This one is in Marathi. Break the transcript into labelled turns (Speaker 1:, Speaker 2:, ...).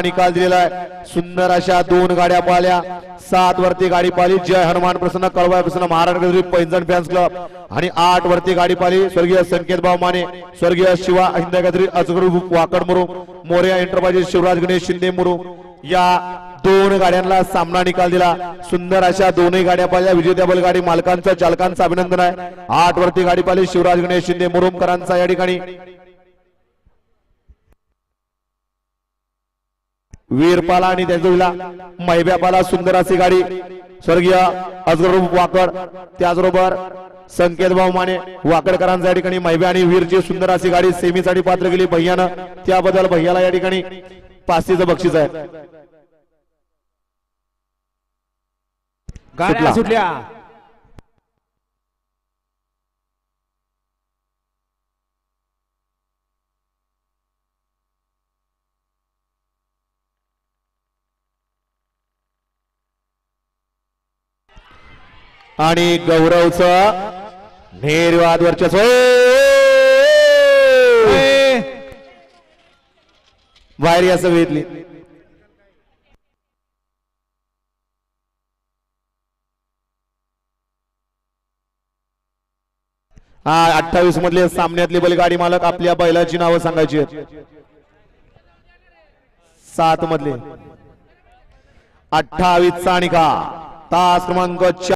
Speaker 1: निकाल दिलेला आहे। सुंदर अशा दोन गाड्या पाहिल्या। 7 वरती गाडी पाहिली जय हनुमान प्रसन्न कळवा प्रसन्न महाराष्ट्र केसरी पैंजण फॅन्स क्लब आणि 8 वरती गाडी पाहिली स्वर्गीय संकेत भाऊ माने स्वर्गीय शिवा हिंद केसरी अजगर वाकड मुरुम मोरया एंटरप्राइजेस शिवराज गणेश शिंदे मुरुम या दोन गाड्यांना सामना निकाल दिला। सुंदर अशा दोन्ही गाड्या पाहिल्या। विजेत्या बैलगाडी मालकांचं चालकांचं अभिनंदन आहे। 8 वरती गाडी पाहिली शिवराज गणेश शिंदे मुरुमकरांचा या ठिकाणी वीरपाला आणि त्याजोडीला मैब्यापाला सुंदर अशी गाडी स्वर्गीय अजगर वाकड त्याचबरोबर संकेत भाऊ माने वाकडकरांच्या या ठिकाणी मैब्या आणि वीरची सुंदर अशी गाडी सेमीसाठी पात्र केली भैयानं त्याबद्दल भैयाला या ठिकाणी 500चं बक्षीस आहे।
Speaker 2: गाड्या सुटल्या
Speaker 1: आणि गौरवचं निर्वाद वर्चस्व बाहेर या सभेतली हा 28 मधले सामन्यातले बैलगाडी मालक आपल्या बैलाची नावं सांगायची आहेत। 7 मधले 28 चा निकाल तास क्रमांक